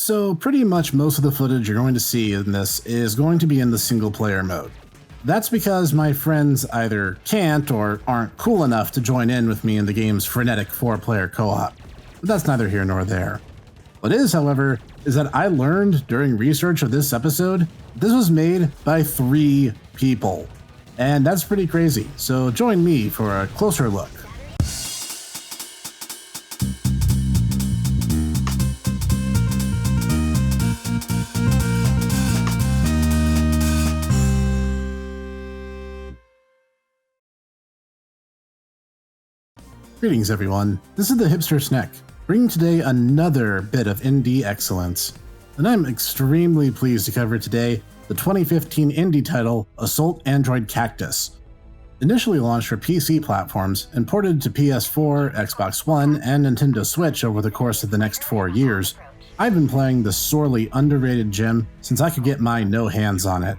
So pretty much most of the footage you're going to see in this is going to be in the single player mode. That's because my friends either can't or aren't cool enough to join in with me in the game's frenetic 4-player co-op. But that's neither here nor there. What is, however, is that I learned during research of this episode, this was made by 3 people. And that's pretty crazy, so join me for a closer look. Greetings everyone, this is the Hipster Snek, bringing today another bit of N-D-X-Cellence. And I'm extremely pleased to cover today the 2015 indie title Assault Android Cactus. Initially launched for PC platforms and ported to PS4, Xbox One, and Nintendo Switch over the course of the next 4 years, I've been playing this sorely underrated gem since I could get my no hands on it.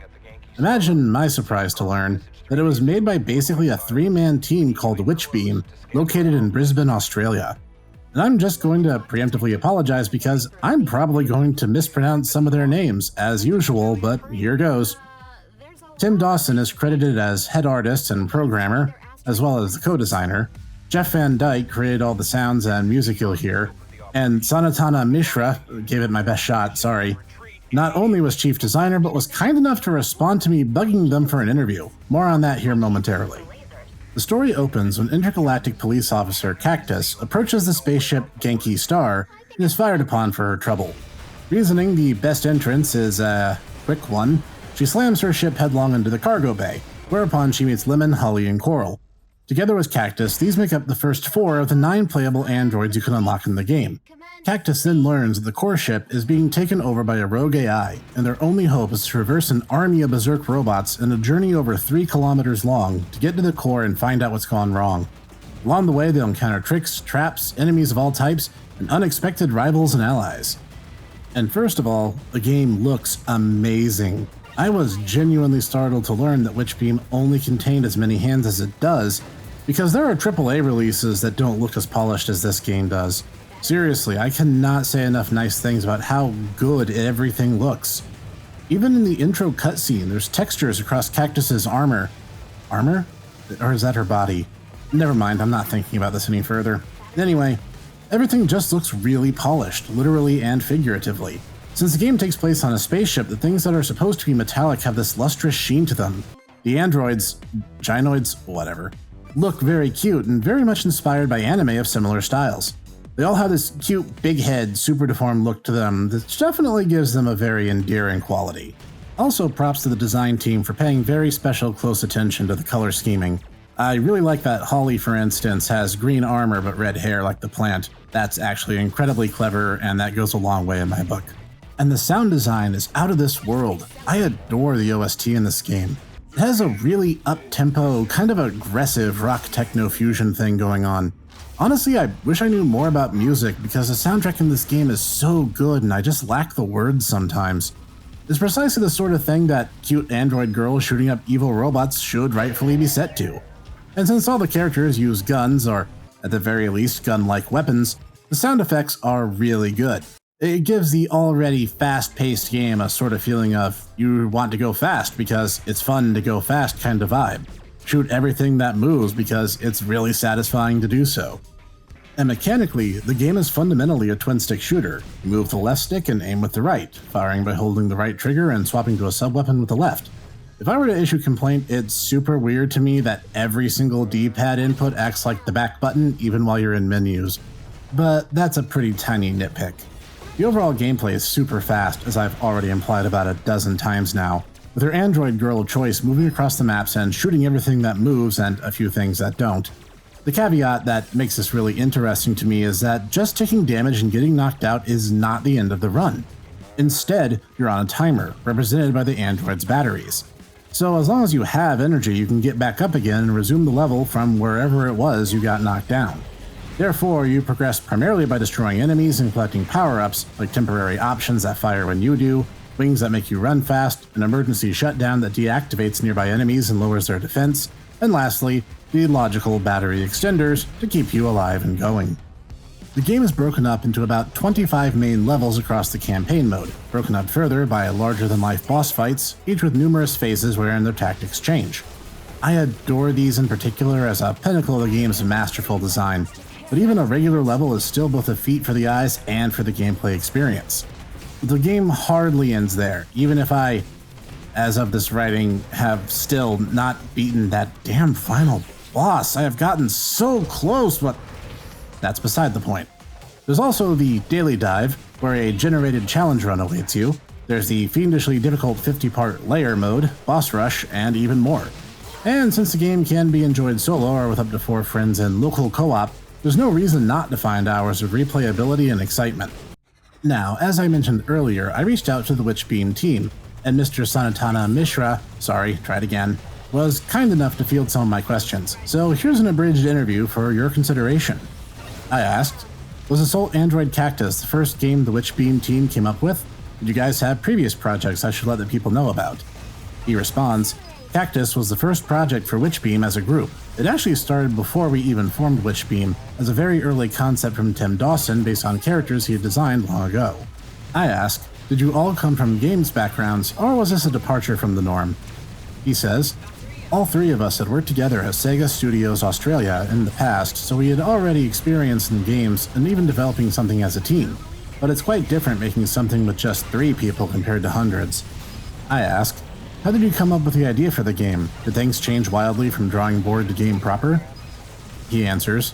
Imagine my surprise to learn that it was made by basically a 3-man team called Witchbeam, located in Brisbane, Australia. And I'm just going to preemptively apologize because I'm probably going to mispronounce some of their names, as usual, but here goes. Tim Dawson is credited as head artist and programmer, as well as the co-designer. Jeff Van Dyke created all the sounds and music you'll hear, and Sanatana Mishra gave it my best shot, sorry. Not only was chief designer, but was kind enough to respond to me bugging them for an interview. More on that here momentarily. The story opens when intergalactic police officer Cactus approaches the spaceship Genki Star and is fired upon for her trouble. Reasoning the best entrance is a quick one, she slams her ship headlong into the cargo bay, whereupon she meets Lemon, Holly, and Coral. Together with Cactus, these make up the first 4 of the 9 playable androids you can unlock in the game. Cactus then learns that the core ship is being taken over by a rogue AI, and their only hope is to traverse an army of berserk robots in a journey over 3 kilometers long to get to the core and find out what's gone wrong. Along the way, they'll encounter tricks, traps, enemies of all types, and unexpected rivals and allies. And first of all, the game looks amazing. I was genuinely startled to learn that Witchbeam only contained as many hands as it does, because there are AAA releases that don't look as polished as this game does. Seriously, I cannot say enough nice things about how good everything looks. Even in the intro cutscene, there's textures across Cactus's armor. Armor? Or is that her body? Never mind, I'm not thinking about this any further. Anyway, everything just looks really polished, literally and figuratively. Since the game takes place on a spaceship, the things that are supposed to be metallic have this lustrous sheen to them. The androids, gynoids, whatever, look very cute and very much inspired by anime of similar styles. They all have this cute, big head, super deformed look to them that definitely gives them a very endearing quality. Also, props to the design team for paying very special close attention to the color scheming. I really like that Holly, for instance, has green armor but red hair like the plant. That's actually incredibly clever, and that goes a long way in my book. And the sound design is out of this world. I adore the OST in this game. It has a really up-tempo, kind of aggressive rock techno fusion thing going on. Honestly, I wish I knew more about music because the soundtrack in this game is so good and I just lack the words sometimes. It's precisely the sort of thing that cute android girls shooting up evil robots should rightfully be set to. And since all the characters use guns, or at the very least gun-like weapons, the sound effects are really good. It gives the already fast-paced game a sort of feeling of you want to go fast because it's fun to go fast kind of vibe. Shoot everything that moves because it's really satisfying to do so. And mechanically, the game is fundamentally a twin-stick shooter. You move the left stick and aim with the right, firing by holding the right trigger and swapping to a sub-weapon with the left. If I were to issue complaint, it's super weird to me that every single D-pad input acts like the back button even while you're in menus. But that's a pretty tiny nitpick. The overall gameplay is super fast, as I've already implied about a dozen times now, with her android girl of choice moving across the maps and shooting everything that moves and a few things that don't. The caveat that makes this really interesting to me is that just taking damage and getting knocked out is not the end of the run. Instead, you're on a timer, represented by the android's batteries. So as long as you have energy, you can get back up again and resume the level from wherever it was you got knocked down. Therefore, you progress primarily by destroying enemies and collecting power-ups, like temporary options that fire when you do, wings that make you run fast, an emergency shutdown that deactivates nearby enemies and lowers their defense, and lastly, the logical battery extenders to keep you alive and going. The game is broken up into about 25 main levels across the campaign mode, broken up further by larger-than-life boss fights, each with numerous phases wherein their tactics change. I adore these in particular as a pinnacle of the game's masterful design, but even a regular level is still both a feat for the eyes and for the gameplay experience. But the game hardly ends there, even if I, as of this writing, have still not beaten that damn final boss. I have gotten so close, but that's beside the point. There's also the Daily Dive, where a generated challenge run awaits you. There's the fiendishly difficult 50-part layer mode, boss rush, and even more. And since the game can be enjoyed solo or with up to 4 friends in local co-op, there's no reason not to find hours of replayability and excitement. Now, as I mentioned earlier, I reached out to the Witchbeam team, and Mr. Sanatana Mishra, was kind enough to field some of my questions. So here's an abridged interview for your consideration. I asked, was Assault Android Cactus the first game the Witchbeam team came up with? Did you guys have previous projects I should let the people know about? He responds, Cactus was the first project for Witchbeam as a group. It actually started before we even formed Witchbeam, as a very early concept from Tim Dawson based on characters he had designed long ago. I asked, did you all come from games backgrounds, or was this a departure from the norm? He says, all 3 of us had worked together at Sega Studios Australia in the past, so we had already experienced in games and even developing something as a team. But it's quite different making something with just 3 people compared to hundreds. I asked, how did you come up with the idea for the game? Did things change wildly from drawing board to game proper? He answers,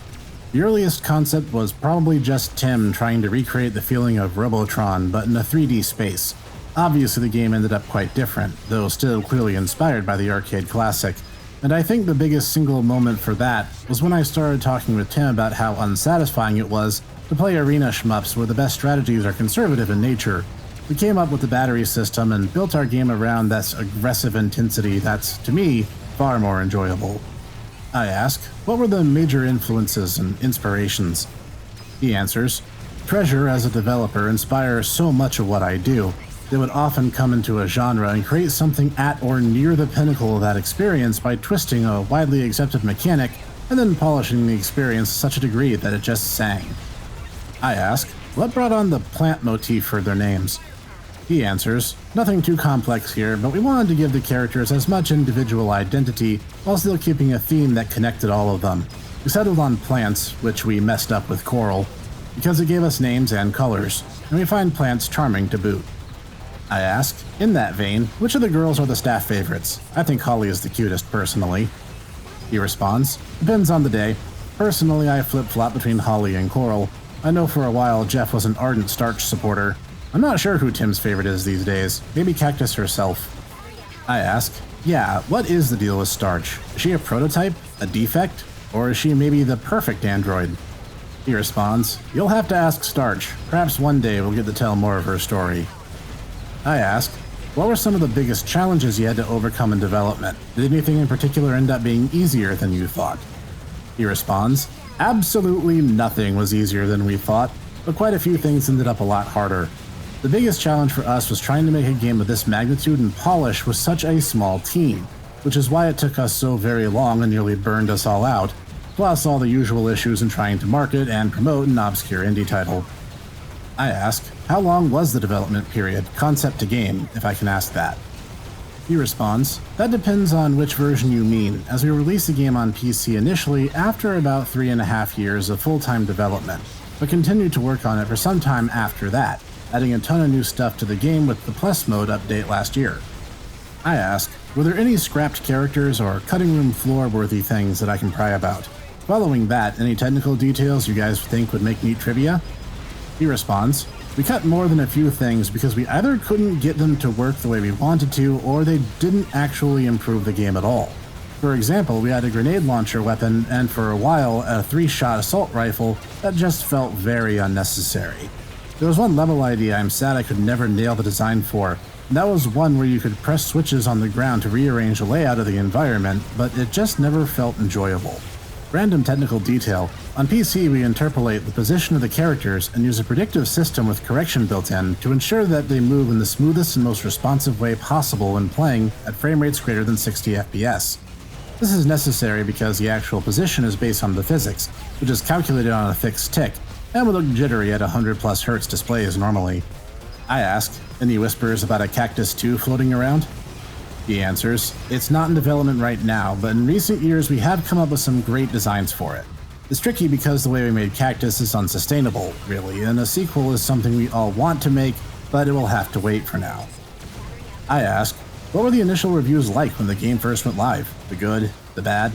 the earliest concept was probably just Tim trying to recreate the feeling of Robotron, but in a 3D space. Obviously the game ended up quite different, though still clearly inspired by the arcade classic, and I think the biggest single moment for that was when I started talking with Tim about how unsatisfying it was to play arena shmups where the best strategies are conservative in nature. We came up with the battery system and built our game around that aggressive intensity that's, to me, far more enjoyable. I ask, what were the major influences and inspirations? He answers, Treasure as a developer inspires so much of what I do. They would often come into a genre and create something at or near the pinnacle of that experience by twisting a widely accepted mechanic and then polishing the experience to such a degree that it just sang. I ask, what brought on the plant motif for their names? He answers, nothing too complex here, but we wanted to give the characters as much individual identity while still keeping a theme that connected all of them. We settled on plants, which we messed up with coral, because it gave us names and colors, and we find plants charming to boot. I ask, in that vein, which of the girls are the staff favorites? I think Holly is the cutest, personally. He responds, depends on the day. Personally, I flip-flop between Holly and Coral. I know for a while Jeff was an ardent Starch supporter. I'm not sure who Tim's favorite is these days. Maybe Cactus herself. I ask, yeah, what is the deal with Starch? Is she a prototype? A defect? Or is she maybe the perfect android? He responds, you'll have to ask Starch. Perhaps one day we'll get to tell more of her story. I ask, what were some of the biggest challenges you had to overcome in development? Did anything in particular end up being easier than you thought? He responds, absolutely nothing was easier than we thought, but quite a few things ended up a lot harder. The biggest challenge for us was trying to make a game of this magnitude and polish with such a small team, which is why it took us so very long and nearly burned us all out, plus all the usual issues in trying to market and promote an obscure indie title. I ask, how long was the development period, concept to game, if I can ask that? He responds, that depends on which version you mean, as we released the game on PC initially after about 3.5 years of full-time development, but continued to work on it for some time after that, adding a ton of new stuff to the game with the Plus mode update last year. I ask, were there any scrapped characters or cutting room floor-worthy things that I can pry about? Following that, any technical details you guys think would make neat trivia? He responds, we cut more than a few things because we either couldn't get them to work the way we wanted to, or they didn't actually improve the game at all. For example, we had a grenade launcher weapon, and for a while, a 3-shot assault rifle that just felt very unnecessary. There was one level idea I'm sad I could never nail the design for, and that was one where you could press switches on the ground to rearrange the layout of the environment, but it just never felt enjoyable. Random technical detail. On PC, we interpolate the position of the characters and use a predictive system with correction built in to ensure that they move in the smoothest and most responsive way possible when playing at frame rates greater than 60 FPS. This is necessary because the actual position is based on the physics, which is calculated on a fixed tick, and would look jittery at 100+ Hz displays normally. I ask, any whispers about a Cactus 2 floating around? He answers, it's not in development right now, but in recent years we have come up with some great designs for it. It's tricky because the way we made Cactus is unsustainable, really, and a sequel is something we all want to make, but it will have to wait for now. I ask, what were the initial reviews like when the game first went live? The good? The bad?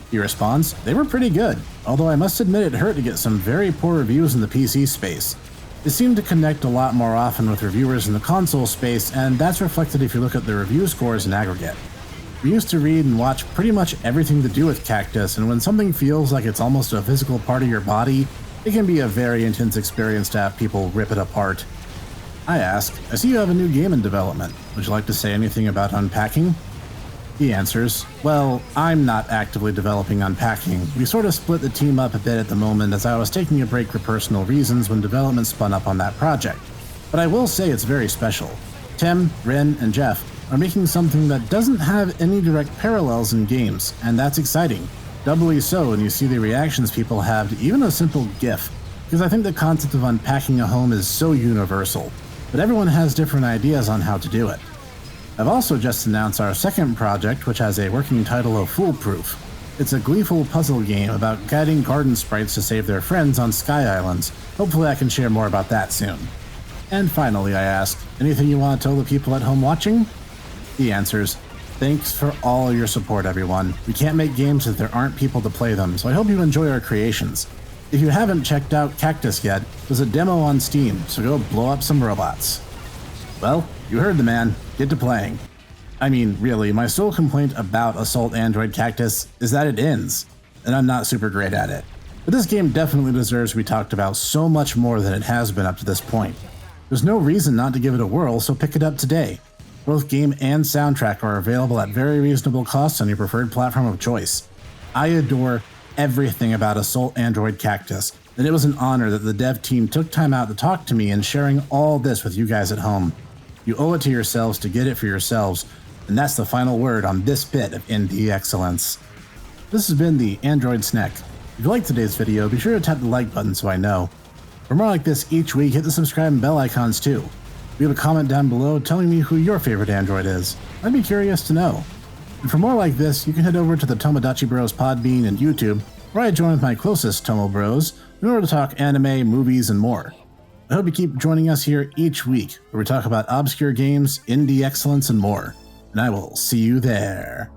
He responds, they were pretty good, although I must admit it hurt to get some very poor reviews in the PC space. It seemed to connect a lot more often with reviewers in the console space, and that's reflected if you look at the review scores in aggregate. We used to read and watch pretty much everything to do with Cactus, and when something feels like it's almost a physical part of your body, it can be a very intense experience to have people rip it apart. I ask, I see you have a new game in development. Would you like to say anything about Unpacking? He answers, well, I'm not actively developing Unpacking. We sort of split the team up a bit at the moment as I was taking a break for personal reasons when development spun up on that project. But I will say it's very special. Tim, Ren, and Jeff are making something that doesn't have any direct parallels in games, and that's exciting. Doubly so when you see the reactions people have to even a simple GIF, because I think the concept of unpacking a home is so universal, but everyone has different ideas on how to do it. I've also just announced our second project, which has a working title of Foolproof. It's a gleeful puzzle game about guiding garden sprites to save their friends on Sky Islands. Hopefully I can share more about that soon. And finally I ask, anything you want to tell the people at home watching? He answers, thanks for all your support everyone. We can't make games if there aren't people to play them, so I hope you enjoy our creations. If you haven't checked out Cactus yet, there's a demo on Steam, so go blow up some robots. Well, you heard the man. Get to playing. I mean, really, my sole complaint about Assault Android Cactus is that it ends, and I'm not super great at it. But this game definitely deserves to be talked about so much more than it has been up to this point. There's no reason not to give it a whirl, so pick it up today. Both game and soundtrack are available at very reasonable costs on your preferred platform of choice. I adore everything about Assault Android Cactus, and it was an honor that the dev team took time out to talk to me and sharing all this with you guys at home. You owe it to yourselves to get it for yourselves, and that's the final word on this bit of N-D-X-Cellence. This has been the Android Snek. If you liked today's video, be sure to tap the like button so I know. For more like this each week, hit the subscribe and bell icons too. Leave a comment down below telling me who your favorite Android is. I'd be curious to know. And for more like this, you can head over to the Tomodachi Bros Podbean and YouTube, where I join with my closest Tomo Bros in order to talk anime, movies, and more. I hope you keep joining us here each week, where we talk about obscure games, indie excellence, and more. And I will see you there.